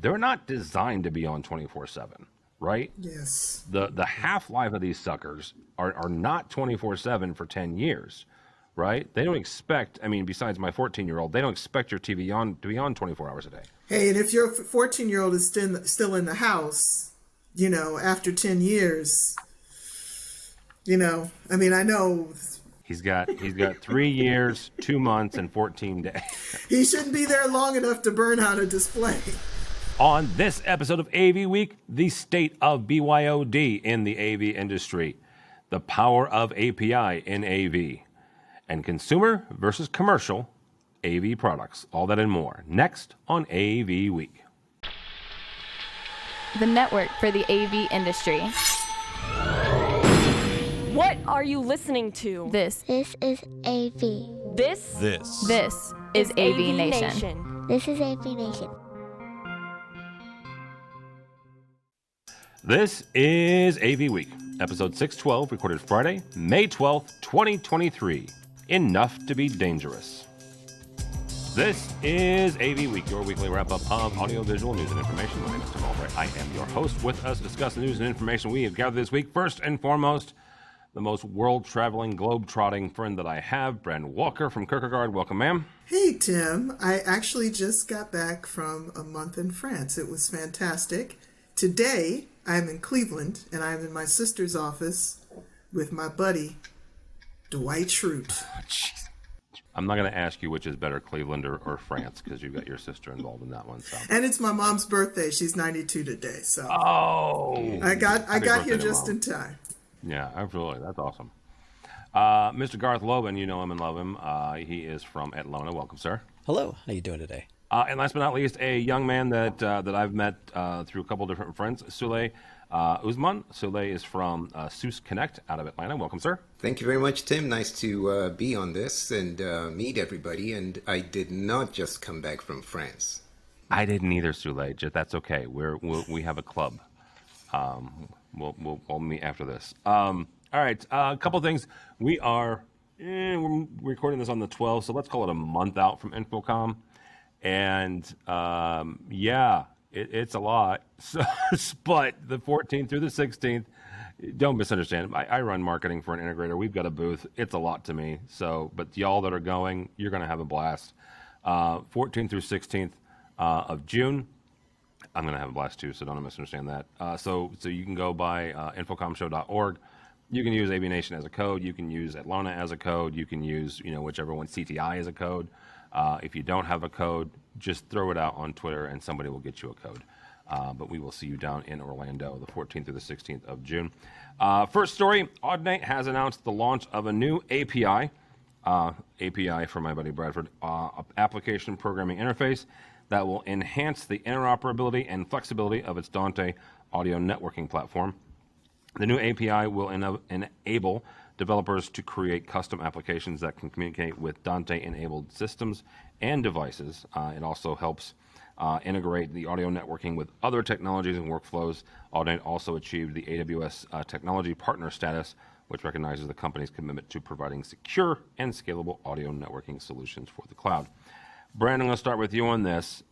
they're not designed to be on 24/7, right? Yes. The half-life of these suckers are not 24/7 for 10 years, right? They don't expect, I mean, besides my 14-year-old, they don't expect your TV to be on 24 hours a day. Hey, and if your 14-year-old is still in the house, after 10 years, I mean, I know He's got 3 years, 2 months, and 14 days. he shouldn't be there long enough to burn out a display. On this episode of AV Week, the state of BYOD in the AV industry, the power of API in AV, and consumer versus commercial AV products. All that and more next on AV Week. The network for the AV industry. What are you listening to? This is AV. This is AVNation. This is AVNation. This is AV Week, episode 612, recorded Friday, May 12th, 2023. Enough to be dangerous. This is AV Week, your weekly wrap-up of audiovisual news and information. My name is Tim Albright. I am your host. With us to discuss the news and information we have gathered this week. First and foremost, the most world-traveling, globe-trotting friend that I have, Bren Walker from Kirkegaard. Welcome, ma'am. Hey, Tim. I actually just got back from a month in France. It was fantastic. Today, I'm in Cleveland, and I'm in my sister's office with my buddy, Dwight Schrute. I'm not going to ask you which is better, Cleveland or France, because you've got your sister involved in that one. So. And it's my mom's birthday. She's 92 today. So I got here just in time. Yeah, absolutely. That's awesome. Mr. Garth Lobban, you know him and love him. He is from Atlona. Welcome, sir. Hello. How you doing today? And last but not least, a young man that I've met through a couple different friends, Suleyman. Usman. Suley is from SUUSCONNECT out of Atlanta. Welcome, sir. Thank you very much, Tim. Nice to be on this and meet everybody. And I did not just come back from France. I didn't either, Suley. That's okay. We have a club. We'll meet after this. All right. A couple things. We're recording this on the 12th, so let's call it a month out from InfoComm. And it's a lot. So, but the 14th through the 16th, don't misunderstand. I run marketing for an integrator. We've got a booth. It's a lot to me. So, but y'all that are going, you're going to have a blast. 14th through 16th of June. I'm going to have a blast too, so don't misunderstand that. So you can go by infocommshow.org. You can use AVNation as a code. You can use Atlona as a code. You can use, whichever one, CTI as a code. If you don't have a code, just throw it out on Twitter and somebody will get you a code. But we will see you down in Orlando the 14th through the 16th of June. First story, Audinate has announced the launch of a new API for my buddy Bradford, application programming interface that will enhance the interoperability and flexibility of its Dante audio networking platform. The new API will enable developers to create custom applications that can communicate with Dante-enabled systems and devices. It also helps integrate the audio networking with other technologies and workflows. Audinate also achieved the AWS Technology Partner status, which recognizes the company's commitment to providing secure and scalable audio networking solutions for the cloud. Brandon, I'm going to start with you on this.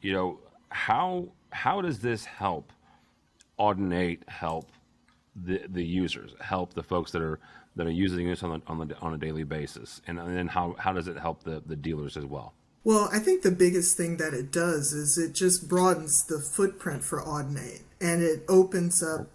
How does this help Audinate help the users, help the folks that are using this on a daily basis, and then how does it help the dealers as well? Well, I think the biggest thing that it does is it just broadens the footprint for Audinate, and it opens up.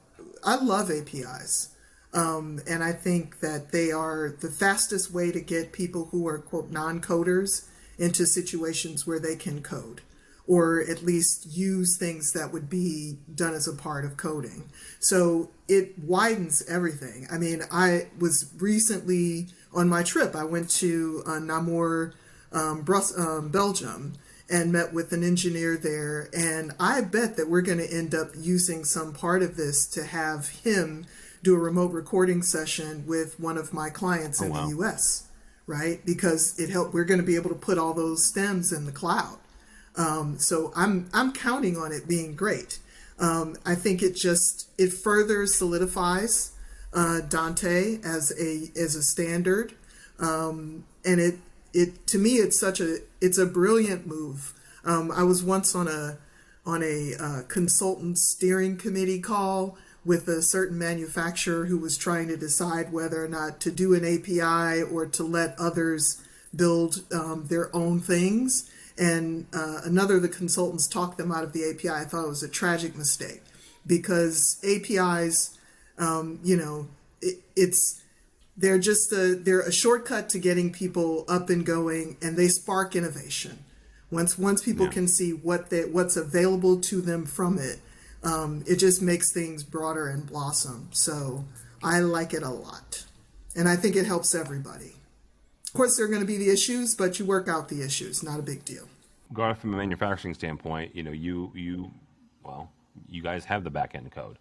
I love APIs, and I think that they are the fastest way to get people who are, quote, non-coders into situations where they can code, or at least use things that would be done as a part of coding. So it widens everything. I mean, I was recently on my trip. I went to Namur, Belgium, and met with an engineer there. And I bet that we're going to end up using some part of this to have him do a remote recording session with one of my clients in the US, right? Because we're going to be able to put all those stems in the cloud. So I'm counting on it being great. I think it further solidifies Dante as a standard, and it to me it's a brilliant move. I was once on on a consultant steering committee call with a certain manufacturer who was trying to decide whether or not to do an API or to let others build their own things. And another of the consultants talked them out of the API. I thought it was a tragic mistake because APIs, they're a shortcut to getting people up and going, and they spark innovation. Once people can see what's available to them from it, it just makes things broader and blossom. So I like it a lot, and I think it helps everybody. Of course, there are going to be the issues, but you work out the issues. Not a big deal. Garth, from a manufacturing standpoint, you guys have the back end code.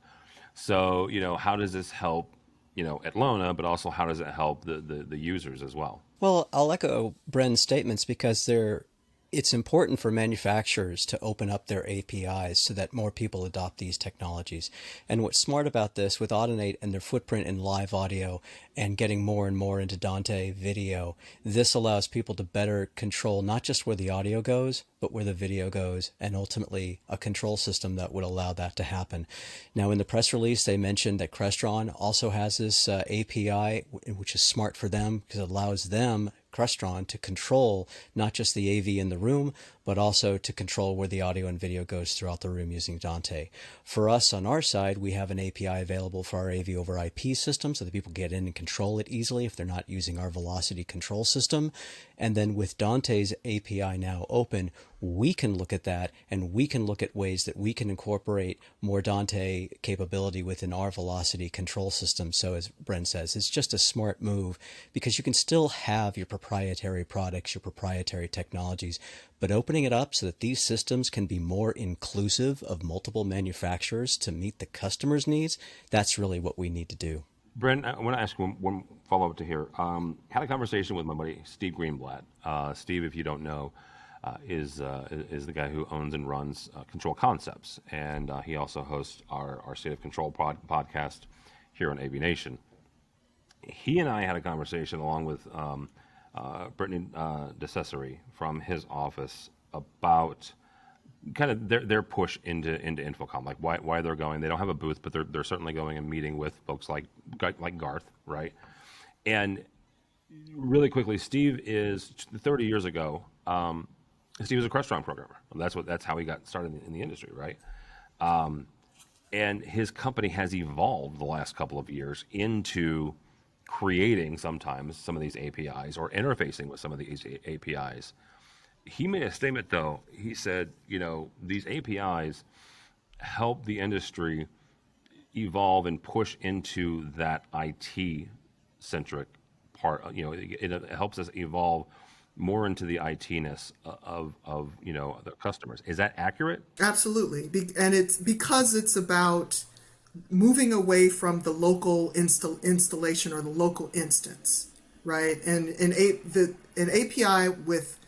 So, how does this help, Atlona, but also how does it help the users as well? Well, I'll echo Bren's statements because it's important for manufacturers to open up their APIs so that more people adopt these technologies. And what's smart about this with Audinate and their footprint in live audio and getting more and more into Dante video, this allows people to better control not just where the audio goes, but where the video goes, and ultimately a control system that would allow that to happen. Now, in the press release, they mentioned that Crestron also has this API, which is smart for them because it allows them, Crestron, to control not just the AV in the room, but also to control where the audio and video goes throughout the room using Dante. For us on our side, we have an API available for our AV over IP system so that people get in and control it easily if they're not using our velocity control system. And then with Dante's API now open, we can look at that and we can look at ways that we can incorporate more Dante capability within our velocity control system. So as Bren says, it's just a smart move because you can still have your proprietary products, your proprietary technologies, but opening it up so that these systems can be more inclusive of multiple manufacturers to meet the customer's needs, that's really what we need to do. Bren, I want to ask one follow-up to here. Had a conversation with my buddy Steve Greenblatt. Steve, if you don't know, is the guy who owns and runs Control Concepts, and he also hosts our State of Control podcast here on AVNation. He and I had a conversation along with Brittany DeCesare from his office about kind of their push into InfoComm, like why they're going. They don't have a booth, but they're certainly going and meeting with folks like Garth, right? And really quickly, Steve is 30 years ago. Steve was a Crestron programmer. That's how he got started in the industry, right? And his company has evolved the last couple of years into creating sometimes some of these APIs or interfacing with some of these APIs. He made a statement, though. He said, these APIs help the industry evolve and push into that IT-centric part. It helps us evolve more into the IT-ness of the customers. Is that accurate? Absolutely. And it's because it's about moving away from the local installation or the local instance, right? And an API with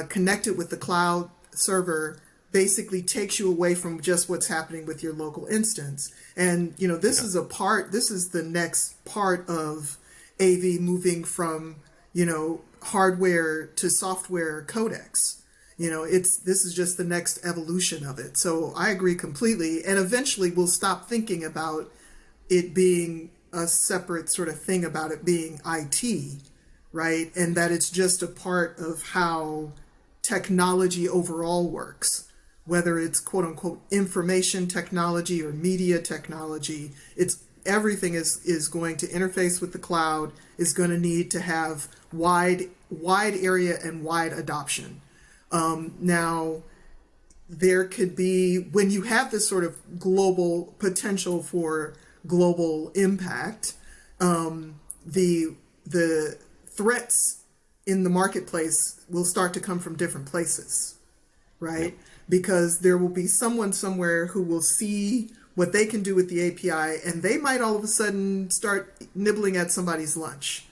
connected with the cloud server basically takes you away from just what's happening with your local instance. And this is the next part of AV moving from hardware to software codecs. This is just the next evolution of it. So I agree completely. And eventually we'll stop thinking about it being a separate sort of thing about it being IT, right? And that it's just a part of how technology overall works, whether it's quote unquote information technology or media technology. Everything is going to interface with the cloud, is going to need to have wide area and wide adoption. Now, there could be, when you have this sort of global potential for global impact, the threats in the marketplace will start to come from different places, right? Yep. Because there will be someone somewhere who will see what they can do with the API, and they might all of a sudden start nibbling at somebody's lunch.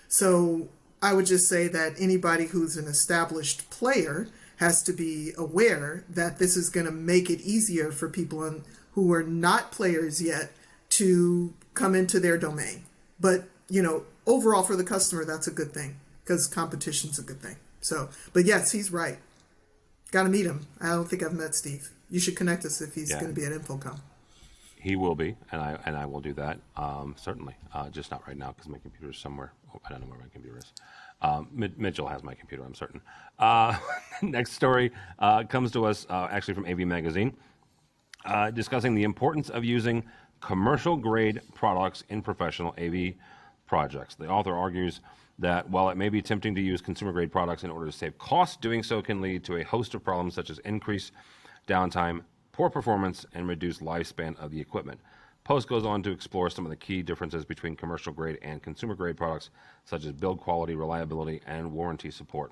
So I would just say that anybody who's an established player has to be aware that this is going to make it easier for people who are not players yet to come into their domain. But, overall for the customer, that's a good thing because competition's a good thing. So, but yes, he's right. Got to meet him. I don't think I've met Steve. You should connect us if he's Yeah. going to be at InfoComm. He will be, and I will do that, certainly. Just not right now because my computer is somewhere. Oh, I don't know where my computer is. Mitchell has my computer, I'm certain. Next story comes to us actually from AV Magazine, discussing the importance of using commercial-grade products in professional AV projects. The author argues that while it may be tempting to use consumer-grade products in order to save costs, doing so can lead to a host of problems such as increased downtime, poor performance, and reduced lifespan of the equipment. Post goes on to explore some of the key differences between commercial-grade and consumer-grade products, such as build quality, reliability, and warranty support.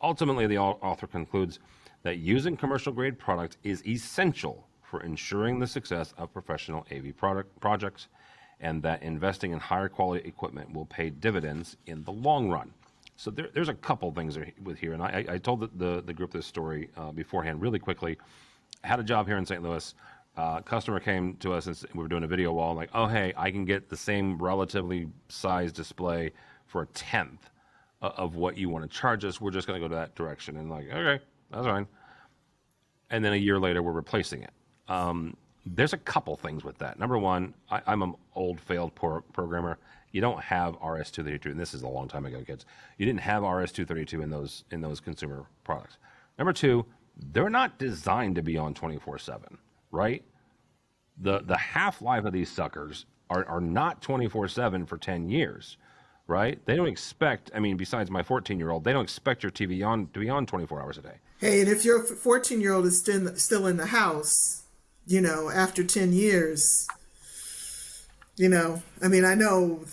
Ultimately, the author concludes that using commercial-grade products is essential for ensuring the success of professional AV projects, and that investing in higher quality equipment will pay dividends in the long run. So there's a couple things with here, and I told the group this story beforehand really quickly. I had a job here in St. Louis. Customer came to us and we were doing a video wall. Like, oh hey, I can get the same relatively sized display for a tenth of what you want to charge us. We're just going to go that direction. And like, okay, that's fine. And then a year later, we're replacing it. There's a couple things with that. Number one, I'm an old failed programmer. You don't have RS-232, and this is a long time ago, kids. You didn't have RS-232 in those consumer products. Number two, they're not designed to be on 24/7, right? The half-life of these suckers are not 24/7 for 10 years, right? They don't expect, I mean, besides my 14-year-old, they don't expect your TV to be on 24 hours a day. Hey, and if your 14-year-old is still in the house, after 10 years, I mean, I know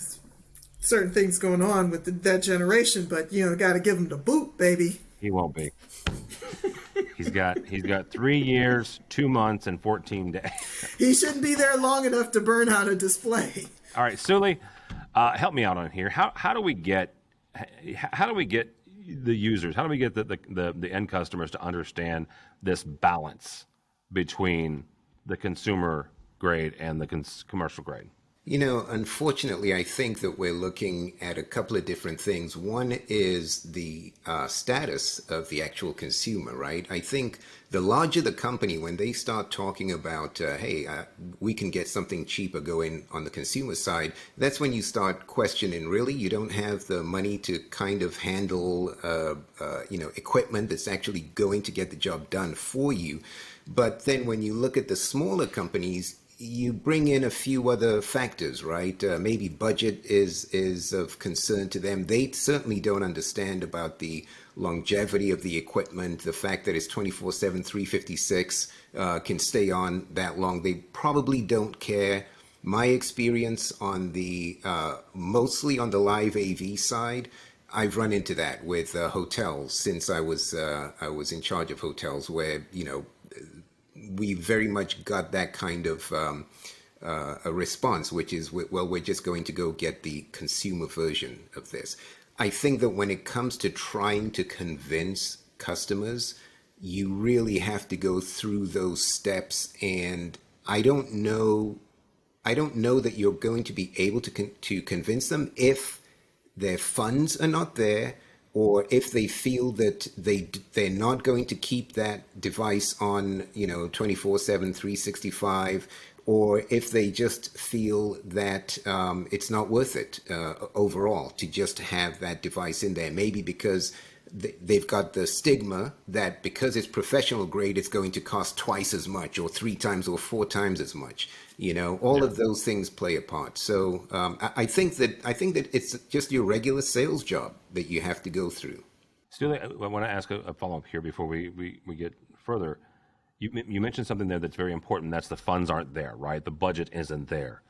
certain things going on with that generation, but, got to give them the boot, baby. He won't be. He's got 3 years, 2 months, and 14 days. He shouldn't be there long enough to burn out a display. All right, Suley, help me out on here. How do we get the users? How do we get the end customers to understand this balance between the consumer grade and the commercial grade? Unfortunately, I think that we're looking at a couple of different things. One is the status of the actual consumer, right? I think the larger the company, when they start talking about, we can get something cheaper going on the consumer side, that's when you start questioning, really? You don't have the money to kind of handle, equipment that's actually going to get the job done for you. But then when you look at the smaller companies, you bring in a few other factors, right? Maybe budget is of concern to them. They certainly don't understand about the longevity of the equipment, the fact that it's 24/7, 356, can stay on that long. They probably don't care. My experience on the mostly on the live AV side, I've run into that with hotels since I was in charge of hotels, where we very much got that kind of a response, which is, well, we're just going to go get the consumer version of this. I think that when it comes to trying to convince customers, you really have to go through those steps, and I don't know that you're going to be able to convince them if their funds are not there, or if they feel that they're not going to keep that device on 24/7, 365, or if they just feel that it's not worth it overall to just have that device in there, maybe because they've got the stigma that because it's professional grade, it's going to cost twice as much, or 3 times or 4 times as much. All of those things play a part. So I think that it's just your regular sales job that you have to go through. Still, I want to ask a follow-up here before we get further. You mentioned something there that's very important. That's the funds aren't there, right? The budget isn't there.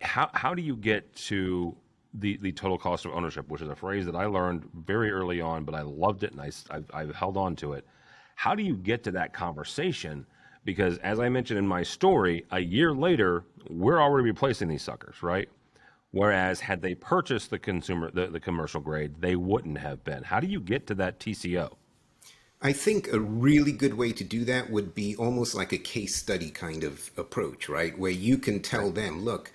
How do you get to the total cost of ownership, which is a phrase that I learned very early on, but I loved it and I've held on to it. How do you get to that conversation? Because as I mentioned in my story, a year later, we're already replacing these suckers, right? Whereas had they purchased the commercial grade, they wouldn't have been. How do you get to that TCO? I think a really good way to do that would be almost like a case study kind of approach, right? Where you can tell them, look,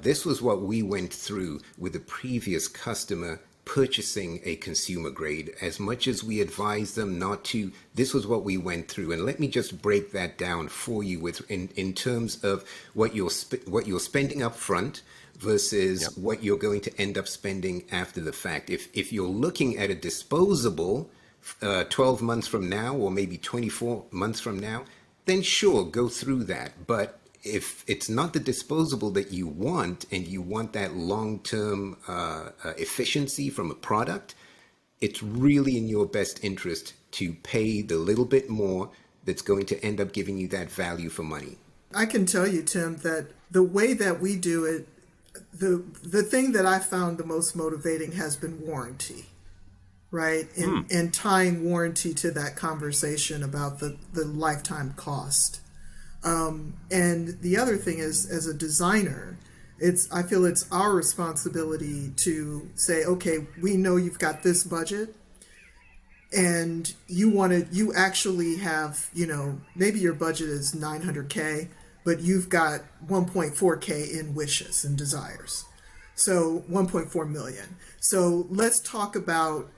this was what we went through with the previous customer purchasing a consumer grade. As much as we advise them not to, this was what we went through. And let me just break that down for you in terms of what you're spending up front versus what you're going to end up spending after the fact. If you're looking at a disposable 12 months from now, or maybe 24 months from now, then sure, go through that. But if it's not the disposable that you want, and you want that long-term efficiency from a product, it's really in your best interest to pay the little bit more that's going to end up giving you that value for money. I can tell you, Tim, that the way that we do it, the thing that I found the most motivating has been warranty, right? And tying warranty to that conversation about the lifetime cost. And the other thing is, as a designer, I feel it's our responsibility to say, okay, we know you've got this budget, and you actually have, maybe your budget is $900K, but you've got 1.4K in wishes and desires. So 1.4 million. So let's talk about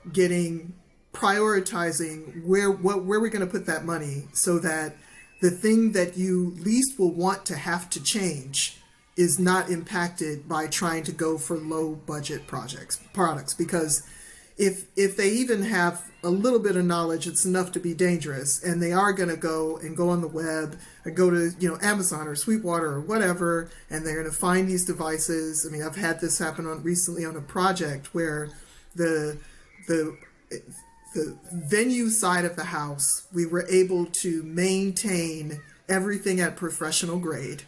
prioritizing where we're going to put that money, so that the thing that you least will want to have to change is not impacted by trying to go for low budget products. Because if they even have a little bit of knowledge, it's enough to be dangerous, and they are going to go on the web and go to Amazon or Sweetwater or whatever, and they're going to find these devices. I mean, I've had this happen recently on a project where the venue side of the house, we were able to maintain everything at professional grade,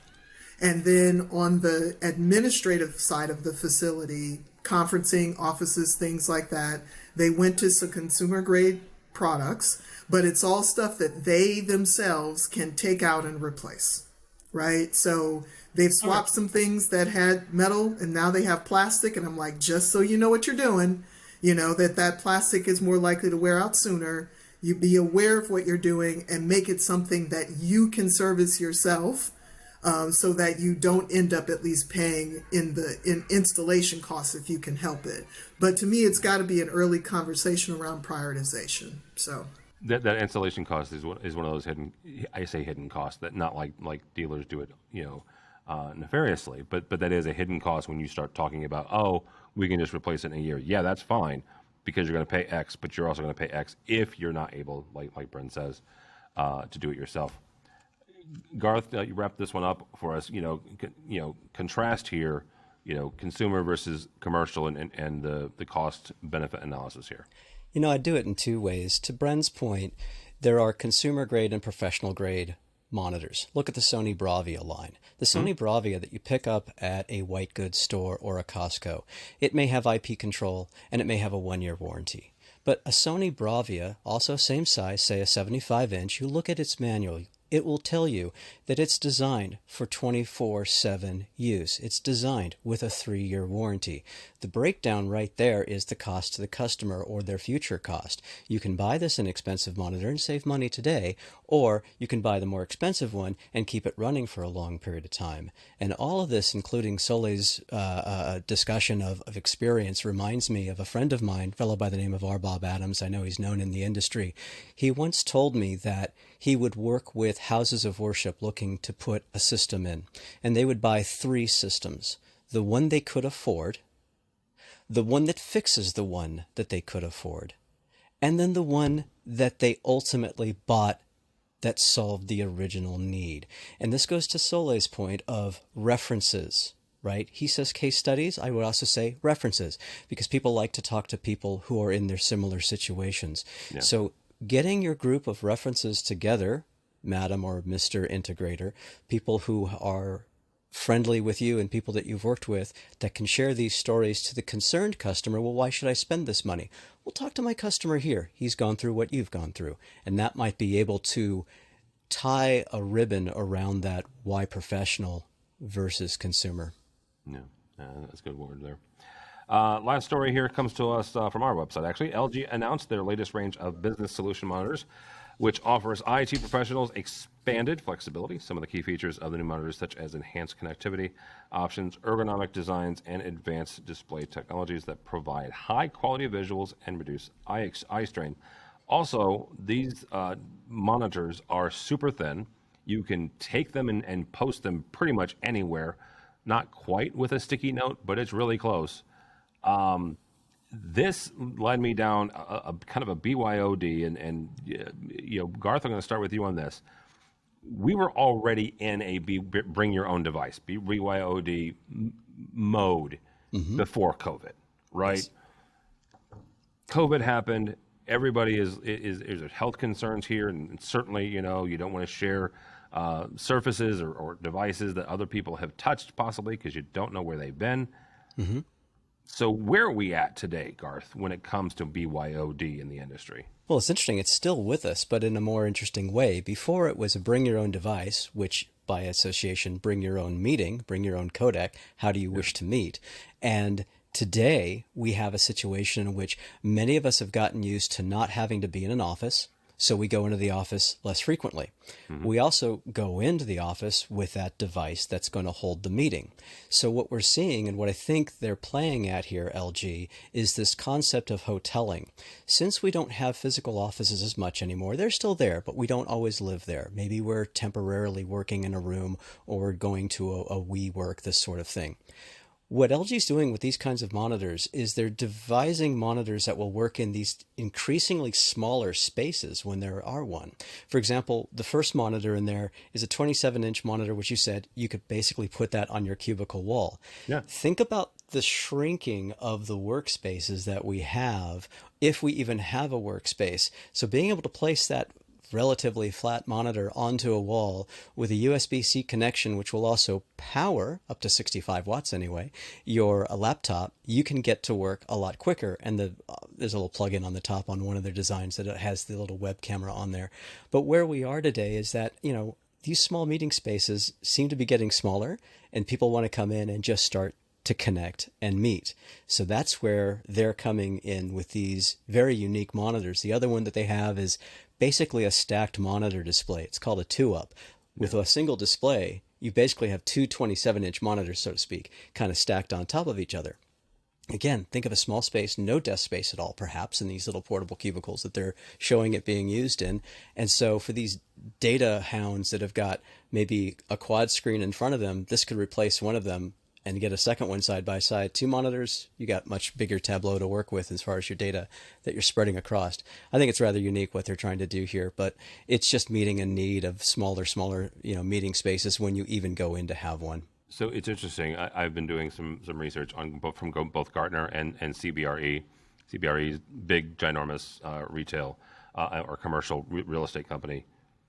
and then on the administrative side of the facility, conferencing, offices, things like that, they went to some consumer grade products, but it's all stuff that they themselves can take out and replace, right? So they've swapped some things that had metal, and now they have plastic, and I'm like, just so you know what you're doing, that plastic is more likely to wear out sooner. You be aware of what you're doing and make it something that you can service yourself, so that you don't end up at least paying in installation costs if you can help it. But to me, it's got to be an early conversation around prioritization. So that installation cost is one of those hidden costs, that not like dealers do it, nefariously, but that is a hidden cost when you start talking about, oh, we can just replace it in a year. Yeah, that's fine, because you're going to pay X, but you're also going to pay X if you're not able, like Bren says, to do it yourself. Garth, you wrap this one up for us. Contrast here, consumer versus commercial, and the cost benefit analysis here. I do it in two ways. To Bren's point, there are consumer grade and professional grade monitors. Look at the Sony Bravia line. The Sony Bravia that you pick up at a white goods store or a Costco, it may have IP control and it may have a 1-year warranty. But a Sony Bravia, also same size, say a 75-inch, you look at its manual, it will tell you that it's designed for 24/7 use. It's designed with a 3-year warranty. The breakdown right there is the cost to the customer, or their future cost. You can buy this inexpensive monitor and save money today, or you can buy the more expensive one and keep it running for a long period of time. And all of this, including Solei's discussion of experience, reminds me of a friend of mine, a fellow by the name of R. Bob Adams. I know he's known in the industry. He once told me that he would work with houses of worship looking to put a system in, and they would buy 3 systems: the one they could afford, the one that fixes the one that they could afford, and then the one that they ultimately bought that solved the original need. And this goes to Solei's point of references, right? He says case studies. I would also say references, because people like to talk to people who are in their similar situations. Yeah. So getting your group of references together, Madam or Mr. Integrator, people who are friendly with you and people that you've worked with that can share these stories to the concerned customer. Well, why should I spend this money? Well, talk to my customer here. He's gone through what you've gone through. And that might be able to tie a ribbon around that why professional versus consumer. Yeah, that's a good word there. Last story here comes to us from our website, actually. LG announced their latest range of business solution monitors, which offers IT professionals expanded flexibility. Some of the key features of the new monitors, such as enhanced connectivity options, ergonomic designs, and advanced display technologies that provide high quality visuals and reduce eye strain. Also, these monitors are super thin. You can take them and post them pretty much anywhere. Not quite with a sticky note, but it's really close. This led me down a kind of a BYOD, and Garth, I'm going to start with you on this. We were already in a bring your own device, BYOD mode before COVID, right? Yes. COVID happened. Everybody is health concerns here, and certainly, you don't want to share surfaces or devices that other people have touched, possibly because you don't know where they've been. Mm-hmm. So where are we at today, Garth, when it comes to BYOD in the industry? Well, it's interesting. It's still with us, but in a more interesting way. Before it was a bring your own device, which by association, bring your own meeting, bring your own codec. How do you wish to meet? And today we have a situation in which many of us have gotten used to not having to be in an office. So we go into the office less frequently. Mm-hmm. We also go into the office with that device that's going to hold the meeting. So what we're seeing, and what I think they're playing at here, LG, is this concept of hoteling. Since we don't have physical offices as much anymore, they're still there, but we don't always live there. Maybe we're temporarily working in a room or going to a WeWork, this sort of thing. What LG's doing with these kinds of monitors is they're devising monitors that will work in these increasingly smaller spaces when there are one. For example, the first monitor in there is a 27-inch monitor, which you said you could basically put that on your cubicle wall. Yeah. Think about the shrinking of the workspaces that we have, if we even have a workspace. So being able to place that relatively flat monitor onto a wall with a USB-C connection, which will also power up to 65 watts anyway, your laptop, you can get to work a lot quicker. And there's a little plug-in on the top on one of their designs that it has the little web camera on there. But where we are today is that, these small meeting spaces seem to be getting smaller, and people want to come in and just start to connect and meet. So that's where they're coming in with these very unique monitors. The other one that they have is basically a stacked monitor display. It's called a 2-up. With a single display, you basically have two 27-inch monitors, so to speak, kind of stacked on top of each other. Again, think of a small space, no desk space at all, perhaps, in these little portable cubicles that they're showing it being used in. And so for these data hounds that have got maybe a quad screen in front of them, this could replace one of them and get a second one side by side. Two monitors, you got much bigger tableau to work with as far as your data that you're spreading across. I think it's rather unique what they're trying to do here, but it's just meeting a need of smaller, meeting spaces when you even go in to have one. So it's interesting. I've been doing some research on from both Gartner and CBRE. CBRE's big, ginormous retail or commercial real estate company.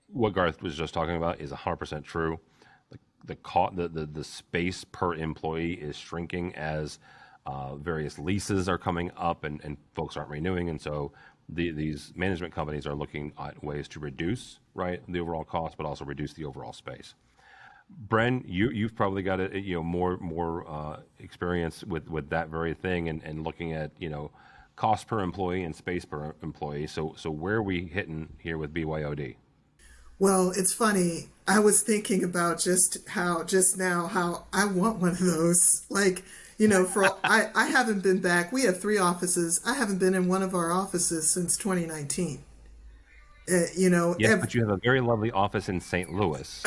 What Garth was just talking about is 100% true. The space per employee is shrinking as various leases are coming up and folks aren't renewing, and so these management companies are looking at ways to reduce the overall cost, but also reduce the overall space. Bren, you've probably got more experience with that very thing and looking at cost per employee and space per employee. So where are we hitting here with BYOD? Well, it's funny. I was thinking about just now how I want one of those. I haven't been back. We have 3 offices. I haven't been in one of our offices since 2019. Yes, but you have a very lovely office in St. Louis.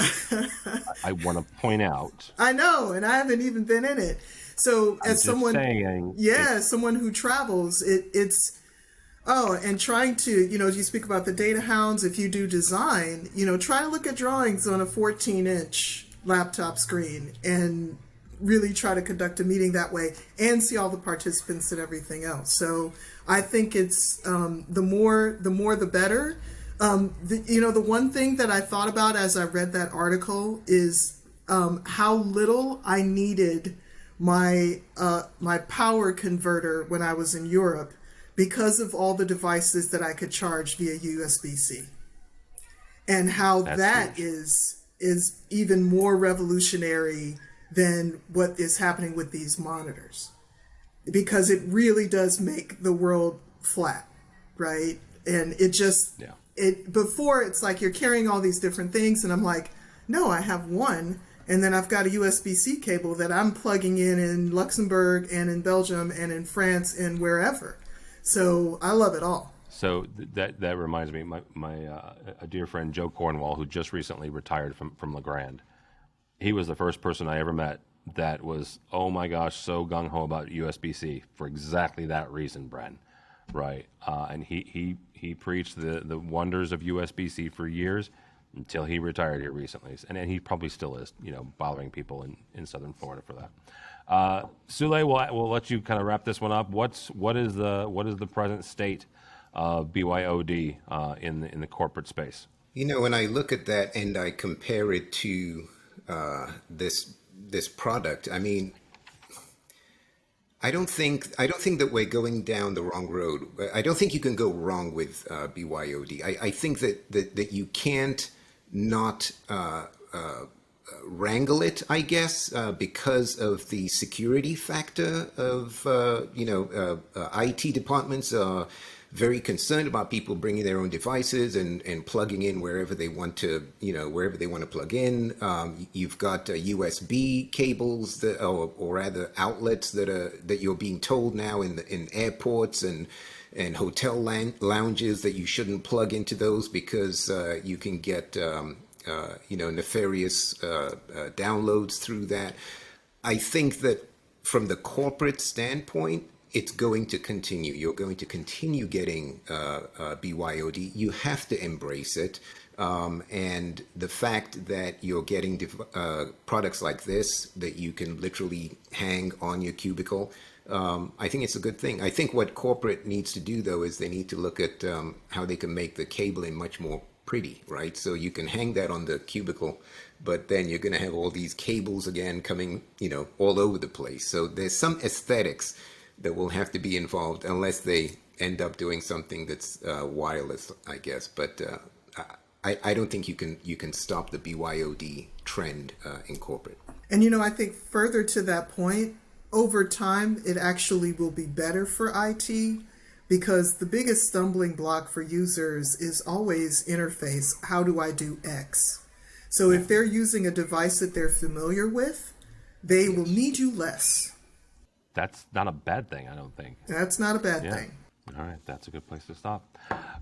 I want to point out. I know, and I haven't even been in it. So as someone who travels, it's. Oh, and trying to, as you speak about the data hounds, if you do design, try to look at drawings on a 14-inch laptop screen and really try to conduct a meeting that way and see all the participants and everything else. So I think it's the more the better. The one thing that I thought about as I read that article is how little I needed my power converter when I was in Europe, because of all the devices that I could charge via USB-C, and how that is even more revolutionary than what is happening with these monitors, because it really does make the world flat, right? And it just before it's like you're carrying all these different things, and I'm like, no, I have one, and then I've got a USB-C cable that I'm plugging in Luxembourg and in Belgium and in France and wherever. So I love it all. So that reminds me, a dear friend, Joe Cornwall, who just recently retired from Legrand. He was the first person I ever met that was, oh my gosh, so gung-ho about USB-C for exactly that reason, Bren, right? And he preached the wonders of USB-C for years until he retired here recently. And he probably still is, bothering people in Southern Florida for that. Sule, we'll let you kind of wrap this one up. What is the present state of BYOD in the corporate space? When I look at that and I compare it to this product, I mean, I don't think that we're going down the wrong road. I don't think you can go wrong with BYOD. I think that you can't not wrangle it, I guess, because of the security factor of IT departments are very concerned about people bringing their own devices and plugging in wherever they want to, plug in. You've got USB cables or rather outlets that you're being told now in airports and hotel lounges that you shouldn't plug into those because you can get nefarious downloads through that. I think that from the corporate standpoint, it's going to continue. You're going to continue getting BYOD. You have to embrace it. And the fact that you're getting products like this that you can literally hang on your cubicle, I think it's a good thing. I think what corporate needs to do, though, is they need to look at how they can make the cabling much more pretty, right? So you can hang that on the cubicle, but then you're going to have all these cables again coming, all over the place. So there's some aesthetics that will have to be involved unless they end up doing something that's wireless, I guess. But I don't think you can stop the BYOD trend in corporate. And I think further to that point, over time, it actually will be better for IT because the biggest stumbling block for users is always interface. How do I do X? So if they're using a device that they're familiar with, they will need you less. That's not a bad thing, I don't think. That's not a bad thing. All right, that's a good place to stop.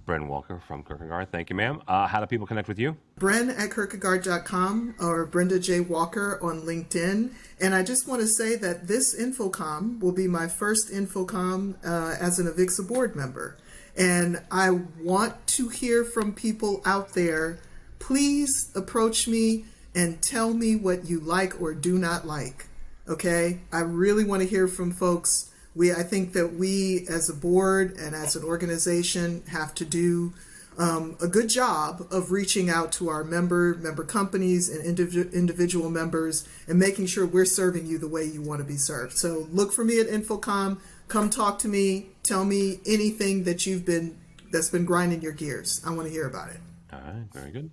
Bren Walker from Kirkegaard. Thank you, ma'am. How do people connect with you? Bren at Kirkegaard.com or Brenda J. Walker on LinkedIn. And I just want to say that this InfoComm will be my first InfoComm as an AVIXA board member. And I want to hear from people out there. Please approach me and tell me what you like or do not like. Okay? I really want to hear from folks. I think that we as a board and as an organization have to do a good job of reaching out to our member companies and individual members and making sure we're serving you the way you want to be served. So look for me at InfoComm. Come talk to me. Tell me anything that's been grinding your gears. I want to hear about it. All right, very good.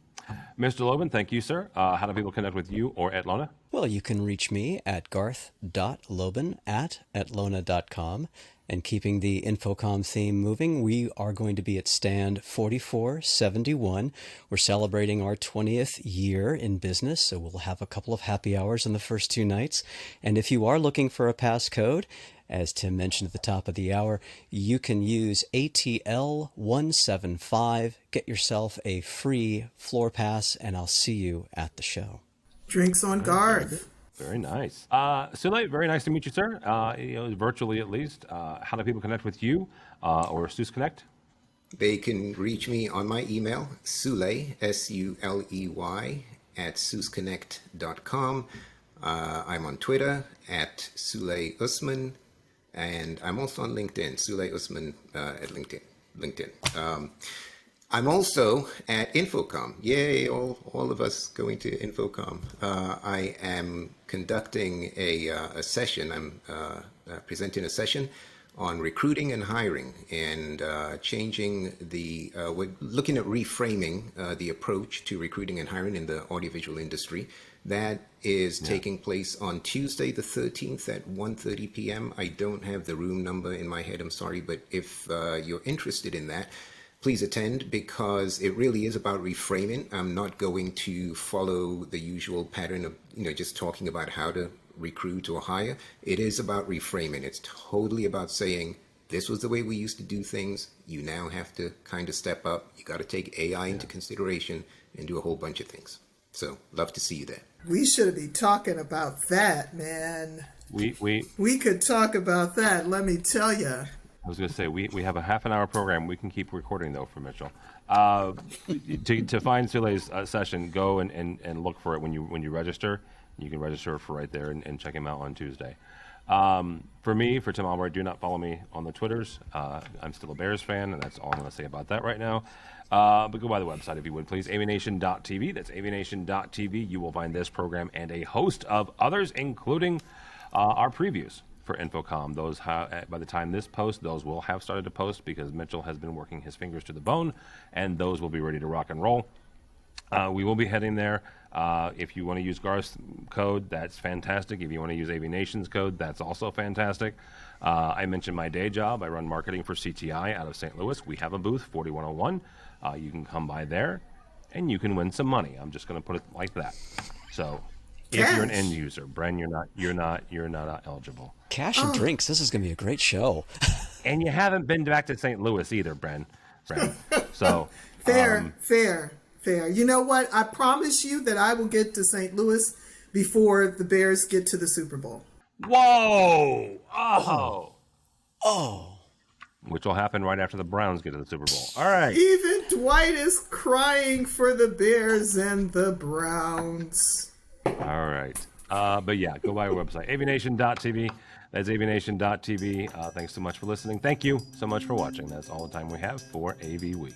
Mr. Lobban, thank you, sir. How do people connect with you or Atlona? Well, you can reach me at garth.lobban@atlona.com. And keeping the InfoComm theme moving, we are going to be at stand 4471. We're celebrating our 20th year in business, so we'll have a couple of happy hours on the first two nights. And if you are looking for a passcode, as Tim mentioned at the top of the hour, you can use ATL175. Get yourself a free floor pass, and I'll see you at the show. Drinks on Garth. Very nice. Sule, very nice to meet you, sir. Virtually at least. How do people connect with you or SUUSCONNECT? They can reach me on my email, Suley, SULEY, at SUUSCONNECT.com. I'm on Twitter at Sule Usman, and I'm also on LinkedIn, Sule Usman at LinkedIn. I'm also at InfoComm. Yay, all of us going to InfoComm. I am conducting a session. I'm presenting a session on recruiting and hiring and changing we're looking at reframing the approach to recruiting and hiring in the audiovisual industry. That is taking place on Tuesday the 13th at 1:30 p.m. I don't have the room number in my head, I'm sorry, but if you're interested in that, please attend, because it really is about reframing. I'm not going to follow the usual pattern of, just talking about how to recruit or hire. It is about reframing. It's totally about saying, this was the way we used to do things. You now have to kind of step up. You got to take AI into consideration and do a whole bunch of things. So love to see you there. We should be talking about that, man. We could talk about that, let me tell you. I was going to say, we have a half an hour program. We can keep recording, though, for Mitchell. To find Sule's session, go and look for it when you register. You can register for right there and check him out on Tuesday. For me, for Tim Albright, do not follow me on the Twitters. I'm still a Bears fan, and that's all I'm going to say about that right now. But go by the website if you would, please. AVNation.tv. That's AVNation.tv. You will find this program and a host of others, including our previews for InfoComm. Those by the time this posts, those will have started to post because Mitchell has been working his fingers to the bone, and those will be ready to rock and roll. We will be heading there. If you want to use Garth's code, that's fantastic. If you want to use AVNation's code, that's also fantastic. I mentioned my day job. I run marketing for CTI out of St. Louis. We have a booth, 4101. You can come by there, and you can win some money. I'm just going to put it like that. So, if you're an end user, Bren, you're not eligible. Cash and drinks. This is going to be a great show. And you haven't been back to St. Louis either, Bren. So Fair. You know what? I promise you that I will get to St. Louis before the Bears get to the Super Bowl. Whoa! Oh. Which will happen right after the Browns get to the Super Bowl. All right. Even Dwight is crying for the Bears and the Browns. All right. But yeah, go by our website, AVNation.tv. That's AVNation.tv. Thanks so much for listening. Thank you so much for watching. That's all the time we have for AV Week.